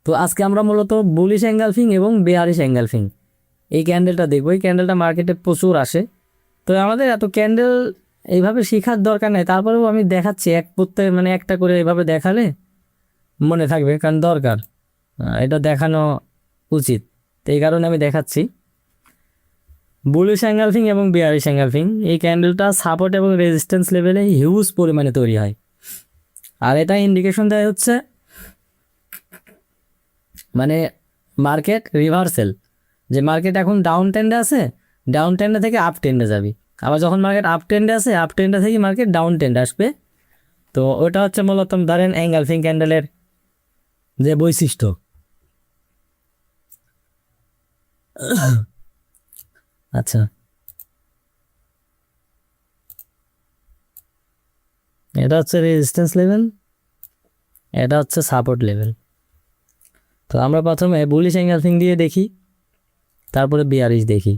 তো আজকে আমরা মূলত বুলিশ এঙ্গালফিং এবং বেয়ারিশ এঙ্গালফিং এই ক্যান্ডেলটা দেখবো। এই ক্যান্ডেলটা মার্কেটে প্রচুর আসে। তো আমাদের এত ক্যান্ডেল এইভাবে শেখার দরকার নেই, তারপরেও আমি দেখাচ্ছি এক প্রত্যেক মানে একটা করে এইভাবে দেখালে মনে থাকবে, কারণ দরকার, এটা দেখানো উচিত। তো এই কারণে আমি দেখাচ্ছি বুলিশ এঙ্গালফিং এবং বেয়ারিশ এঙ্গালফিং। এই ক্যান্ডেলটা সাপোর্ট এবং রেজিস্ট্যান্স লেভেলে হিউজ পরিমাণে তৈরি হয়, আর এটা ইন্ডিকেশন দেয় হচ্ছে মানে মার্কেট রিভার্সেল, যে মার্কেট এখন ডাউন ট্রেন্ডে আছে, ডাউন ট্রেন্ডে থেকে আপ ট্রেন্ডে যাবি। আবার যখন মার্কেট আপ ট্রেন্ডে আছে, আপ ট্রেন্ডে থেকে মার্কেট ডাউন ট্রেন্ডে আসবে। তো ওটা হচ্ছে মূলত ধরেন এঙ্গালফিং ক্যান্ডেলের যে বৈশিষ্ট্য। আচ্ছা, এটা হচ্ছে রেজিস্ট্যান্স লেভেল, এটা হচ্ছে সাপোর্ট লেভেল। তো আমরা প্রথমে বুলিশ এঙ্গালফিং দিয়ে দেখি, তারপরে বিয়ারিশ দেখি।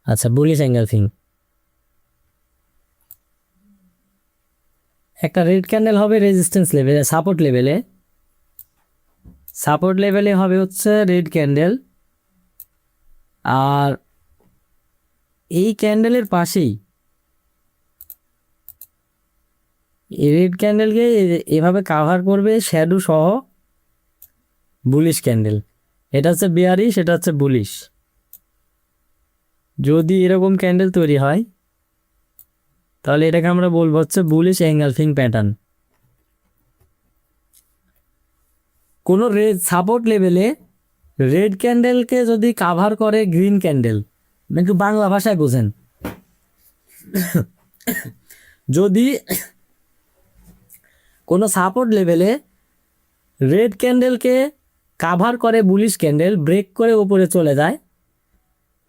আচ্ছা, বুলিশ এঙ্গালফিং, একটা রেড ক্যান্ডেল হবে রেজিস্ট্যান্স লেভেলে, সাপোর্ট লেভেলে। সাপোর্ট লেভেলে হবে হচ্ছে রেড ক্যান্ডেল, আর এই ক্যান্ডেলের পাশেই এই রেড ক্যান্ডেলকে এভাবে কাভার করবে শ্যাডো সহ বুলিশ ক্যান্ডেল। এটা হচ্ছে বিয়ারিশ, এটা হচ্ছে বুলিশ। যদি এরকম ক্যান্ডেল তৈরি হয় তাহলে এটাকে আমরা বলবো হচ্ছে বুলিশ এঙ্গালফিং প্যাটার্ন। কোনো সাপোর্ট লেভেলে রেড ক্যান্ডেলকে যদি কাভার করে গ্রিন ক্যান্ডেল, একটু বাংলা ভাষায় বোঝেন, যদি কোনো সাপোর্ট লেভেলে রেড ক্যান্ডেলকে কাভার করে বুলিশ ক্যান্ডেল, ব্রেক করে উপরে চলে যায়,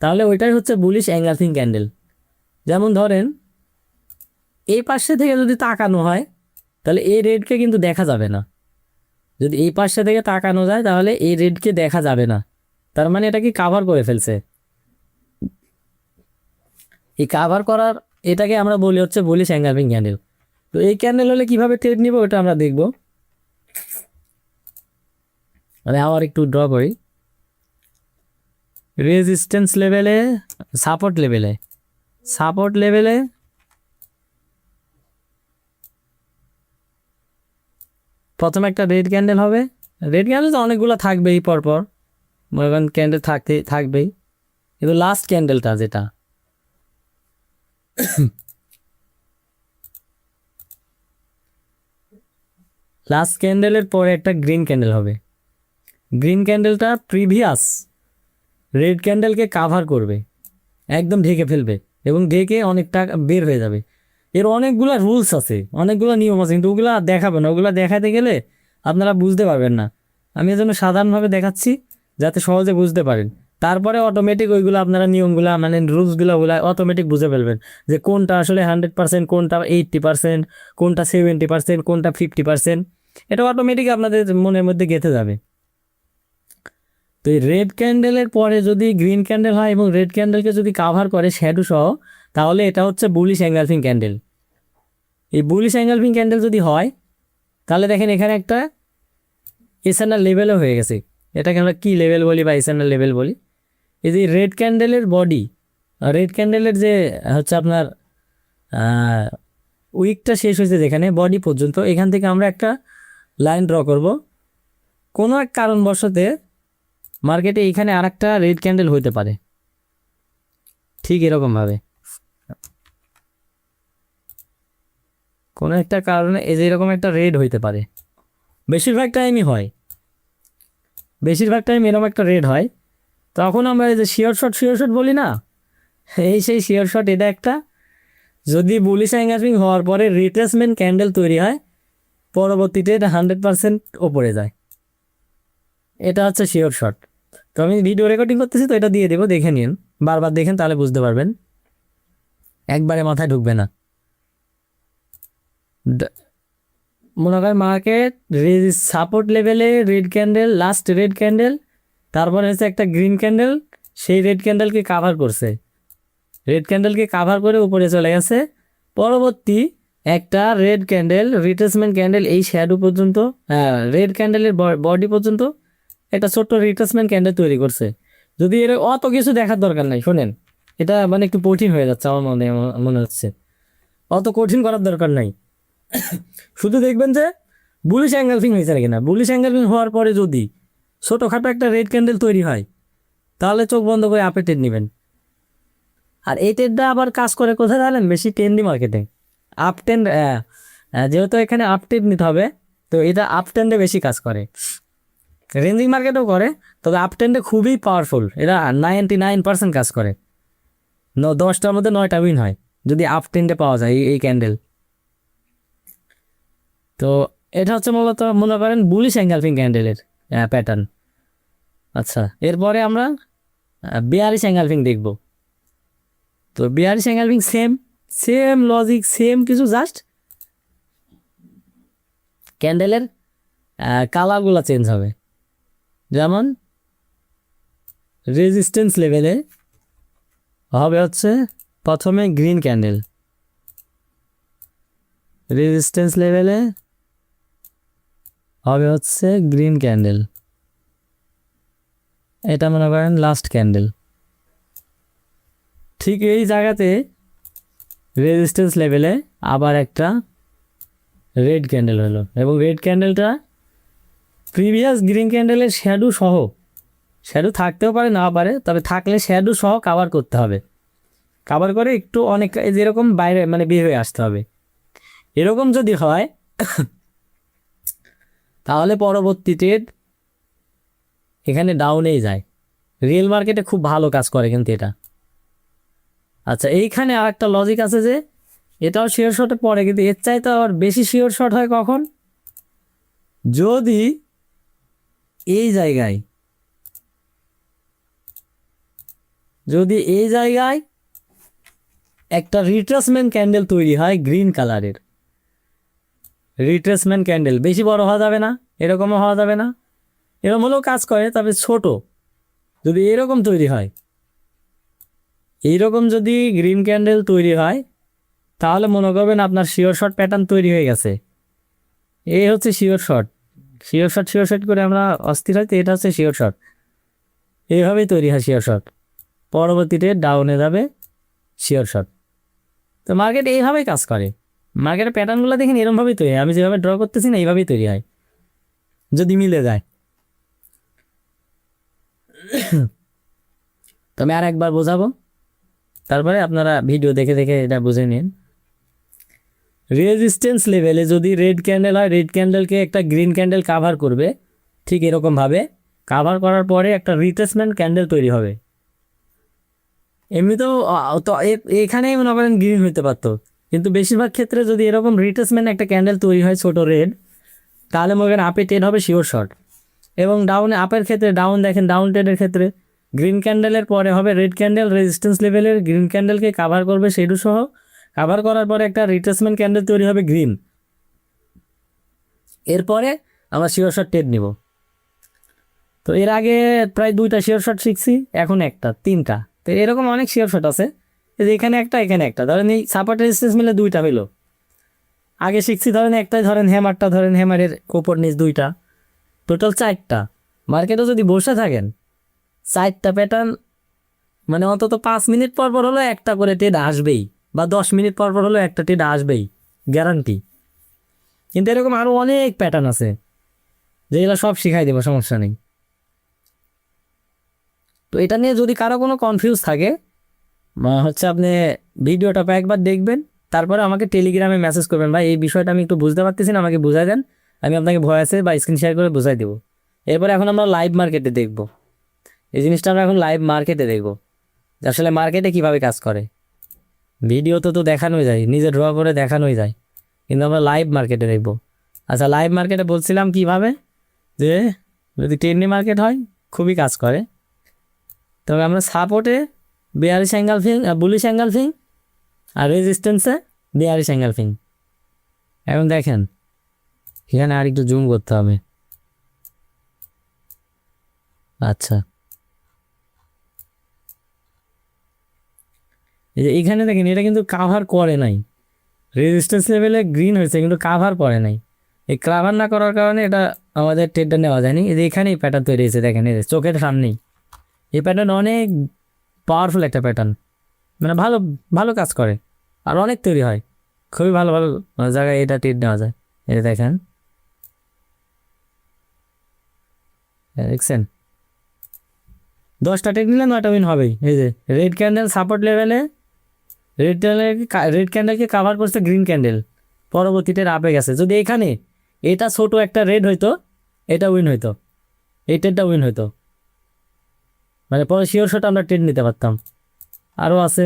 তাহলে ওইটাই হচ্ছে বুলিশ এঙ্গালফিং ক্যান্ডেল। যেমন ধরেন এই পাশে থেকে যদি তাকানো হয় তাহলে এই রেডকে কিন্তু দেখা যাবে না। যদি এই পাশে থেকে তাকানো যায় তাহলে এই রেডকে দেখা যাবে না, তার মানে এটা কি কাভার করে ফেলছে। এই কাভার করার এটাকে আমরা বলি হচ্ছে বুলিশ এঙ্গালফিং ক্যান্ডেল। তো এই ক্যান্ডেল হলে কিভাবে ট্রেড নিব ওটা আমরা দেখব। মানে আবার একটু ড্র করি, রেজিস্ট্যান্স লেভেলে, সাপোর্ট লেভেলে, সাপোর্ট লেভেলে প্রথমে একটা রেড ক্যান্ডেল হবে। রেড ক্যান্ডেল তো অনেকগুলো থাকবেই পরপর, মনে করেন ক্যান্ডেল থাকবেই, কিন্তু লাস্ট ক্যান্ডেলটা যেটা লাস্ট ক্যান্ডেলের পরে একটা গ্রিন ক্যান্ডেল হবে। গ্রিন ক্যান্ডেলটা প্রিভিয়াস রেড ক্যান্ডেলকে কাভার করবে, একদম ঢেকে ফেলবে, এবং ঢেকে অনেকটা বের হয়ে যাবে। এর অনেকগুলো রুলস আছে, অনেকগুলো নিয়ম আছে, কিন্তু ওগুলো দেখাবে না, ওগুলো দেখাতে গেলে আপনারা বুঝতে পারবেন না। আমি এজন্য সাধারণভাবে দেখাচ্ছি যাতে সহজে বুঝতে পারেন। তারপরে অটোমেটিক ওইগুলো আপনারা নিয়মগুলো মানে রুলসগুলো অটোমেটিক বুঝে ফেলবেন, যে কোনটা আসলে 100%, কোনটা 80%, কোনটা 70%, কোনটা 50%। এটা অটোমেটিক আপনাদের মনের মধ্যে গেঁথে যাবে। তো এই রেড ক্যান্ডেলের পরে যদি গ্রিন ক্যান্ডেল হয় এবং রেড ক্যান্ডেলকে যদি কাভার করে শ্যাডো সহ, তাহলে এটা হচ্ছে বুলিশ এঙ্গালফিং ক্যান্ডেল। এই বুলিশ এঙ্গালফিং ক্যান্ডেল যদি হয় তাহলে দেখেন এখানে একটা এসএনএল লেভেলও হয়ে গেছে। এটাকে আমরা কী লেভেল বলি বা এসএনএল লেভেল বলি। এই যে রেড ক্যান্ডেলের বডি, রেড ক্যান্ডেলের যে হচ্ছে আপনার উইকটা শেষ হয়েছে যেখানে বডি পর্যন্ত, এখান থেকে আমরা একটা লাইন ড্র করব। কোনো এক কারণবশতে মার্কেটে এইখানে আর একটা রেড ক্যান্ডেল হইতে পারে, ঠিক এরকমভাবে কোনো একটা কারণে এই যে এরকম একটা রেড হইতে পারে। বেশিরভাগ টাইমই হয়, বেশিরভাগ টাইম এরকম একটা রেড হয়। তখন আমরা এই যে শিওর শট বলি না, এই সেই শিওর শট। এটা একটা, যদি বুলিশ এঙ্গালফিং হওয়ার পরে রিট্রেসমেন্ট ক্যান্ডেল তৈরি হয়, পরবর্তীতে এটা 100% ওপরে যায়, এটা হচ্ছে শিওর শট। তো আমি ভিডিও রেকর্ডিং করতেছি, তো এটা দিয়ে দেবো, দেখে নিন, বারবার দেখেন তাহলে বুঝতে পারবেন, একবারে মাথায় ঢুকবে না। মনে করেন মার্কেট সাপোর্ট লেভেলে red candle, last red candle, তারপরে হচ্ছে একটা গ্রিন ক্যান্ডেল, সেই রেড ক্যান্ডেলকে কাভার করছে, রেড ক্যান্ডেলকে কাভার করে উপরে চলে গেছে। পরবর্তী একটা রেড ক্যান্ডেল রিট্রেসমেন্ট ক্যান্ডেল এই শ্যাডো পর্যন্ত, রেড ক্যান্ডেলের বডি পর্যন্ত একটা ছোট্ট রিট্রেসমেন্ট ক্যান্ডেল তৈরি করছে। যদি এর অত কিছু দেখার দরকার নাই, শোনেন এটা মানে একটু কঠিন হয়ে যাচ্ছে আমার মনে হচ্ছে, অত কঠিন করার দরকার নাই। শুধু দেখবেন যে বুলিশ অ্যাঙ্গেলফিং হয়েছে নাকি না। বুলিশ অ্যাঙ্গেলফিং হওয়ার পরে যদি ছোটোখাটো একটা রেড ক্যান্ডেল তৈরি হয়, তাহলে চোখ বন্ধ করে আপে ট্রেড নেবেন। আর এই ট্রেডটা আবার কাজ করে কোথায় জানেন? বেশি টেন্ডি মার্কেটে আপ ট্রেন্ড, যেহেতু এখানে আপ ট্রেড নিতে হবে, তো এটা আপ ট্রেন্ডে বেশি কাজ করে। রেঞ্জিং মার্কেটও করে, তবে আপ ট্রেন্ডে খুবই পাওয়ারফুল, এটা 99% কাজ করে। 10টার মধ্যে 9টা উইন হয় যদি আপ ট্রেন্ডে পাওয়া যায় এই ক্যান্ডেল। তো এটা হচ্ছে মূলত মনে করেন বুলিশ এঙ্গালফিং ক্যান্ডেলের প্যাটার্ন। আচ্ছা, এরপরে আমরা বেয়ারিশ এঙ্গালফিং দেখব। তো bearish engulfing same same logic, same কিছু, জাস্ট ক্যান্ডেলের কালারগুলো চেঞ্জ হবে। যেমন রেজিস্ট্যান্স লেভেলে হবে হচ্ছে প্রথমে গ্রিন ক্যান্ডেল, রেজিস্ট্যান্স লেভেলে হবে হচ্ছে গ্রিন ক্যান্ডেল, এটা মনে করেন লাস্ট ক্যান্ডেল। ঠিক এই জায়গাতে রেজিস্ট্যান্স লেভেলে আবার একটা রেড ক্যান্ডেল হলো, এবং রেড ক্যান্ডেলটা প্রিভিয়াস গ্রিন ক্যান্ডেলের শ্যাডো সহ, শ্যাডো থাকতেও পারে না পারে, তবে থাকলে শ্যাডো সহ কাভার করতে হবে। কাভার করে একটু অনেক যেরকম বাইরে মানে বের হয়ে আসতে হবে। এরকম যদি হয় তাহলে পরবর্তী ট্রেড এখানে ডাউনেই যায়। রিয়েল মার্কেটে খুব ভালো কাজ করে কিন্তু এটা। আচ্ছা, এইখানে আর একটা লজিক আছে যে এটাও শিওর শটে পড়ে, কিন্তু এর চাইতে আবার বেশি শিওর শট হয় কখন? যদি এই জায়গায় একটা রিট্রেসমেন্ট ক্যান্ডেল তৈরি হয় গ্রিন কালারের, রিট্রেসমেন্ট ক্যান্ডেল বেশি বড় হওয়া যাবে না, এরকমও হওয়া যাবে না, এরকম হলেও কাজ করে, তবে ছোট। যদি এরকম তৈরি হয়, এইরকম যদি গ্রিন ক্যান্ডেল তৈরি হয়, তাহলে মনে করবেন আপনার শিওর শট প্যাটার্ন তৈরি হয়ে গেছে। এই হচ্ছে শিওর শট, শিওর শট করে আমরা অস্থির হই, তো এটা হচ্ছে শিওর শট। এইভাবেই তৈরি হয় শিওর শট, পরবর্তীতে ডাউনে যাবে শিওর শট। তো মার্কেট এইভাবেই কাজ করে। মার্কেটের প্যাটার্নগুলো দেখেন এরকমভাবেই তৈরি হয়, আমি যেভাবে ড্র করতেছি না এইভাবেই তৈরি হয় যদি মিলে যায়। তো আমি আর একবার বোঝাবো, তারপরে আপনারা ভিডিও দেখে দেখে এটা বুঝে নিন। রেজিস্ট্যান্স লেভেলে যদি রেড ক্যান্ডেল হয়, রেড ক্যান্ডেলকে একটা গ্রিন ক্যান্ডেল কাভার করবে, ঠিক এরকমভাবে কাভার করার পরে একটা রিট্রেসমেন্ট ক্যান্ডেল তৈরি হবে। এমনিতেও তো এখানেই মনে করেন গ্রিন হইতে পারতো, কিন্তু বেশিরভাগ ক্ষেত্রে যদি এরকম রিট্রেসমেন্ট একটা ক্যান্ডেল তৈরি হয় ছোট রেড, তাহলে মনে করেন আপে ট্রেড হবে শিওর শট। এবং ডাউনে আপের ক্ষেত্রে ডাউন দেখেন, ডাউন ট্রেডের ক্ষেত্রে গ্রিন ক্যান্ডেলের পরে হবে রেড ক্যান্ডেল, রেজিস্ট্যান্স লেভেলের গ্রিন ক্যান্ডেলকে কাভার করবে শেডো সহ, কাভার করার পরে একটা রিট্রেসমেন্ট ক্যান্ডেল তৈরি হবে গ্রিন। এরপরে আমরা শিওর শট ট্রেড নিব। তো এর আগে প্রায় 2টা শিওর শট শিখছি, এখন একটা, 3টা। তো এরকম অনেক শিওর শট আছে, এখানে একটা এখানে একটা, ধরেন এই সাপোর্ট রেজিস্ট্যান্স মিলে 2টা হইলো। আগে শিখছি ধরেন একটাই, ধরেন হ্যামারটা, ধরেন হ্যামারের ওপর নিচ 2টা, টোটাল 4টা। মার্কেটে যদি বসে থাকেন 4টা প্যাটার্ন, মানে অন্তত 5 মিনিট পর পর হলো একটা করে ট্রেড আসবেই, বা 10 মিনিট পর পর হলো একটা ট্রেড আসবেই, গ্যারান্টি। কিন্তু এরকম আরও অনেক প্যাটার্ন আছে যেগুলো সব শিখাই দেবো, সমস্যা নেই। তো এটা নিয়ে যদি কারো কোনো কনফিউজ থাকে, হচ্ছে আপনি ভিডিওটা একবার দেখবেন, তারপরে আমাকে টেলিগ্রামে মেসেজ করবেন, ভাই এই বিষয়টা আমি একটু বুঝতে পারতেছি না, আমাকে বুঝাই দেন, আমি আপনাকে ভয়েসে বা স্ক্রিন শেয়ার করে বুঝাই দেবো। এরপরে এখন আমরা লাইভ মার্কেটে দেখব, এই জিনিসটা আমরা এখন লাইভ মার্কেটে দেখব যে আসলে মার্কেটে কীভাবে কাজ করে। ভিডিওতে তো দেখানোই যায়, নিজে ড্র করে দেখানোই যায়, কিন্তু আমরা লাইভ মার্কেটে দেখব। আচ্ছা, লাইভ মার্কেটে বলছিলাম কিভাবে, যে যদি টেন্ডি মার্কেট হয় খুবই কাজ করে। তবে আমরা সাপোর্টে বেয়ারিশ অ্যাঙ্গেলফিং, বুলিশ অ্যাঙ্গেলফিং, আর রেজিস্ট্যান্সে বেয়ারিশ অ্যাঙ্গেলফিং। এখন দেখেন এখানে আর একটু জুম করতে হবে। আচ্ছা, এই যে এইখানে দেখেন এটা কিন্তু কাভার করে নাই, রেজিস্ট্যান্স লেভেলে গ্রিন হয়েছে কিন্তু কাভার পড়ে নাই। এই কাভার না করার কারণে এটা আমাদের ট্রেডটা নেওয়া যায়নি। এই যে এখানেই প্যাটার্ন তৈরি হয়েছে, দেখেন এই যে চোখের সামনেই। এই প্যাটার্ন অনেক পাওয়ারফুল একটা প্যাটার্ন, মানে ভালো ভালো কাজ করে আর অনেক তৈরি হয়। খুবই ভালো ভালো জায়গায় এটা ট্রেড নেওয়া যায়। এটা দেখেন, দেখছেন 10টা ট্রেড নিলে 9টা উইন হবেই। এই যে রেড ক্যান্ডেল সাপোর্ট লেভেলে, রেড ক্যান্ডেলকে কাভার করছে গ্রিন ক্যান্ডেল, পরবর্তীতে আপে গেছে। যদি এখানে এটা ছোট একটা রেড হইতো, এটা উইন হইতো, এই ট্রেডটা উইন হইতো, মানে পরে শিওর শট আমরা ট্রেড নিতে পারতাম। আরও আছে,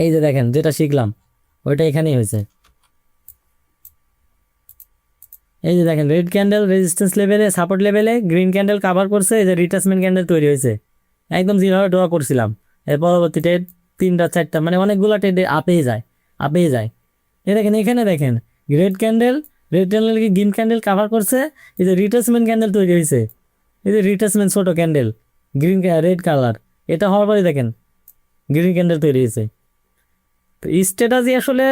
এই যে দেখেন যেটা শিখলাম ওইটা এখানেই হয়েছে। এই যে দেখেন রেড ক্যান্ডেল রেজিস্ট্যান্স লেভেলে সাপোর্ট লেভেলে গ্রিন ক্যান্ডেল কাভার করছে, এই যে রিট্রেসমেন্ট ক্যান্ডেল তৈরি হয়েছে, একদম যেভাবে ড্র করছিলাম। এর পরবর্তীতে 3টা 4টা মানে অনেকগুলো ট্রেড আপেই যায়, আপেই যায়। এই দেখেন এখানে দেখেন রেড ক্যান্ডেলকে গ্রিন ক্যান্ডেল কাভার করছে, এই যে রিট্রেসমেন্ট ক্যান্ডেল তৈরি হয়েছে, এই যে রিট্রেসমেন্ট ছোটো ক্যান্ডেল গ্রিন রেড কালার, এটা হওয়ার পরে দেখেন গ্রিন ক্যান্ডেল তৈরি হয়েছে। তো স্ট্র্যাটেজি আসলে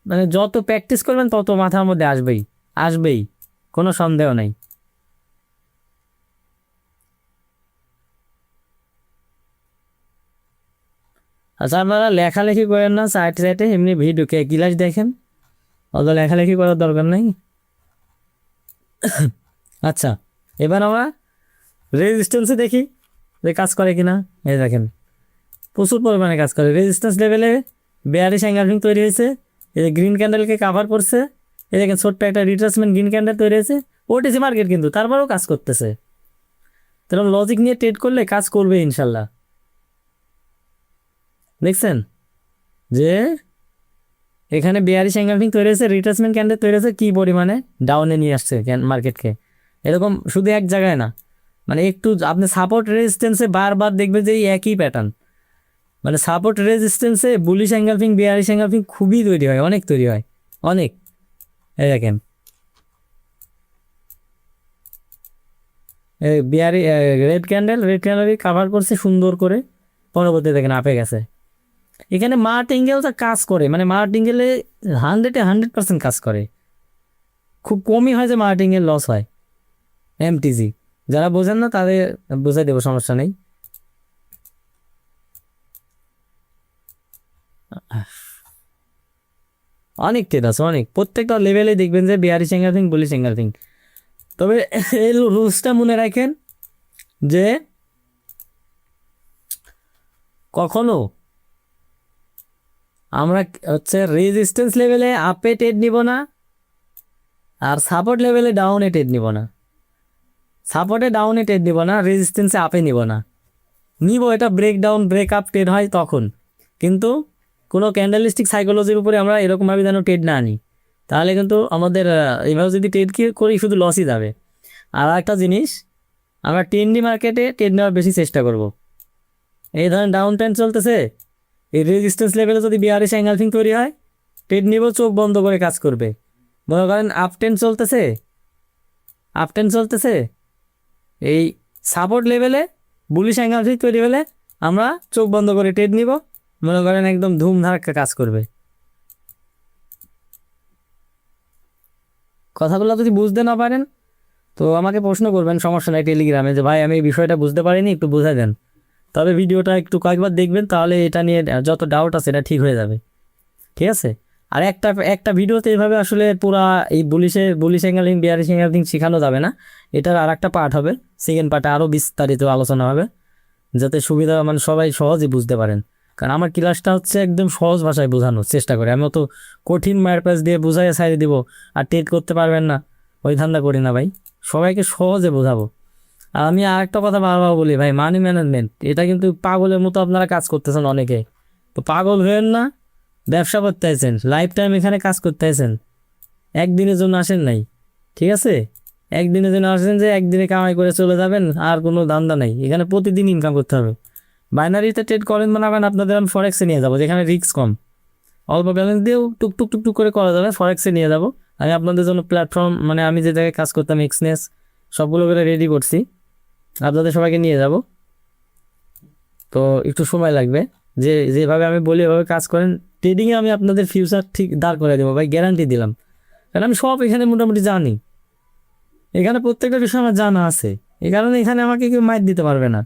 মানে যত প্র্যাকটিস করবেন তত মাথার মধ্যে আসবেই, আসবেই, কোনো সন্দেহ নেই। আচ্ছা আপনারা লেখালেখি করেন না সাইটে সাইটে, এমনি ভিডিওকে ক্লাস দেখেন, অত লেখালেখি করার দরকার নেই। আচ্ছা এবার আমরা রেজিস্ট্যান্সে দেখি যে কাজ করে কিনা। এই দেখেন প্রচুর পরিমাণে কাজ করে। রেজিস্ট্যান্স লেভেলে বেয়ারিশ অ্যাঙ্গারিং তৈরি হয়েছে, এই যে গ্রিন ক্যান্ডেলকে কাভার করছে, এই দেখেন ছোট্ট একটা রিট্রেসমেন্ট গ্রিন ক্যান্ডেল তৈরি হয়েছে। ওটিসি মার্কেট কিন্তু তারপরেও কাজ করতেছে, তাহলে লজিক নিয়ে ট্রেড করলে কাজ করবে ইনশাল্লাহ। দেখছেন যে এখানে বেয়ারিশ অ্যাঙ্গারিং তৈরি হয়েছে, রিট্রেসমেন্ট ক্যান্ডেল তৈরি হয়েছে, কী পরিমাণে ডাউনে নিয়ে আসছে মার্কেটকে। এরকম শুধু এক জায়গায় না, মানে একটু আপনি সাপোর্ট রেজিস্ট্যান্সে বারবার দেখবেন যে এই একই প্যাটার্ন, মানে সাপোর্ট রেজিস্ট্যান্সে বুলিশ অ্যাঙ্গালফিং বেয়ারিশ অ্যাঙ্গালফিং খুবই তৈরি হয়, অনেক তৈরি হয়, অনেক। এই দেখেন বিয়ারি রেড ক্যান্ডেল কাভার করছে সুন্দর করে, পরবর্তী দেখেন আপে গেছে। এখানে মার্টিঙ্গেলটা কাজ করে, মানে মার্টিঙ্গেলে 100% কাজ করে, খুব কমই হয় যে মার্টিঙ্গেল লস হয়। এমটিজি যারা বোঝেন না তাদের বোঝাই দেবো, সমস্যা নেই। অনেক ট্রেড আছে, অনেক, প্রত্যেকটা লেভেলে দেখবেন যে বিয়ারিশ অ্যাঙ্গালফিং বুলিশ অ্যাঙ্গালফিং। তবে এই রুলসটা মনে রাখেন যে কখনো আমরা হচ্ছে রেজিস্ট্যান্স লেভেলে আপে ট্রেড নিব না, আর সাপোর্ট লেভেলে ডাউনে ট্রেড নিব না। সাপোর্টে ডাউনে ট্রেড নিব না, রেজিস্ট্যান্সে আপে নিব না। নিব এটা ব্রেকডাউন ব্রেক আপ ট্রেড হয় তখন, কিন্তু কোনো ক্যান্ডেলিস্টিক সাইকোলজির উপরে আমরা এরকমভাবে যেন ট্রেড না আনি, তাহলে কিন্তু আমাদের এইভাবে যদি ট্রেড করি শুধু লসই যাবে। আর একটা জিনিস, আমরা টেনডি মার্কেটে ট্রেড নেওয়ার বেশি চেষ্টা করব। এই ধরেন ডাউন ট্রেন্ড চলতেছে, এই রেজিস্ট্যান্স লেভেলে যদি বিয়ারিশ অ্যাঙ্গালফিং তৈরি হয়, ট্রেড নিব চোখ বন্ধ করে কাজ করবে। মনে করেন আপ ট্রেন্ড চলতেছে, আপ ট্রেন্ড চলতেছে, এই সাপোর্ট লেভেলে বুলিশ অ্যাঙ্গালফিং তৈরি হলে আমরা চোখ বন্ধ করে ট্রেড নিব, মনে করেন একদম ধুমধারাক্কা কাজ করবে। কথাগুলো যদি বুঝতে না পারেন তো আমাকে প্রশ্ন করবেন, সমস্যা নাই টেলিগ্রামে, যে ভাই আমি এই বিষয়টা বুঝতে পারিনি একটু বোঝাই দেন। তবে ভিডিওটা একটু কয়েকবার দেখবেন, তাহলে এটা নিয়ে যত ডাউট আছে এটা ঠিক হয়ে যাবে, ঠিক আছে। আর একটা একটা ভিডিওতে এইভাবে আসলে পুরা এই বুলিশ অ্যাঙ্গেলিং বিয়ারিশ অ্যাঙ্গেলিং শেখানো যাবে না, এটার আর একটা পার্ট হবে, সেকেন্ড পার্টে আরও বিস্তারিত আলোচনা হবে, যাতে সুবিধা মানে সবাই সহজেই বুঝতে পারেন। কারণ আমার ক্লাসটা হচ্ছে একদম সহজ ভাষায় বোঝানোর চেষ্টা করি, আমি অত কঠিন মায়ের পাশ দিয়ে বোঝাই সাইডে দিব আর ট্রেড করতে পারবেন না ওই ধান্দা করি না ভাই, সবাইকে সহজে বোঝাবো। আর আমি আর একটা কথা বারবার বলি ভাই, মানি ম্যানেজমেন্ট এটা কিন্তু পাগলের মতো আপনারা কাজ করতেছেন অনেকে, তো পাগল হয়েন না। ব্যবসা করতে আছেন, লাইফ টাইম এখানে কাজ করতে আছেন, একদিনের জন্য আসেন নাই, ঠিক আছে। একদিনের জন্য আসেন যে একদিনে কামাই করে চলে যাবেন, আর কোনো ধান্দা নাই, এখানে প্রতিদিন ইনকাম করতে হবে। বাইনারিতে ট্রেড করেন বানাবেন, আপনাদের আমি ফরেক্সে নিয়ে যাবো, যেখানে রিস্ক কম, অল্প ব্যালেন্স দিয়েও টুকটুক টুকটুক করে করা যাবে, ফরেক্সে নিয়ে যাবো। আমি আপনাদের জন্য প্ল্যাটফর্ম, মানে আমি যে জায়গায় কাজ করতাম এক্সনেস সবগুলো করে রেডি করছি, আপনাদের সবাইকে নিয়ে যাব। তো একটু সময় লাগবে, যেভাবে আমি বলি এভাবে কাজ করেন, ট্রেডিংয়ে আমি আপনাদের ফিউচার ঠিক দাঁড় করে দেবো ভাই, গ্যারান্টি দিলাম। কারণ আমি সব এখানে মোটামুটি জানি, এখানে প্রত্যেকটা বিষয় আমার জানা আছে, এই কারণে এখানে আমাকে কেউ মাইর দিতে পারবে না।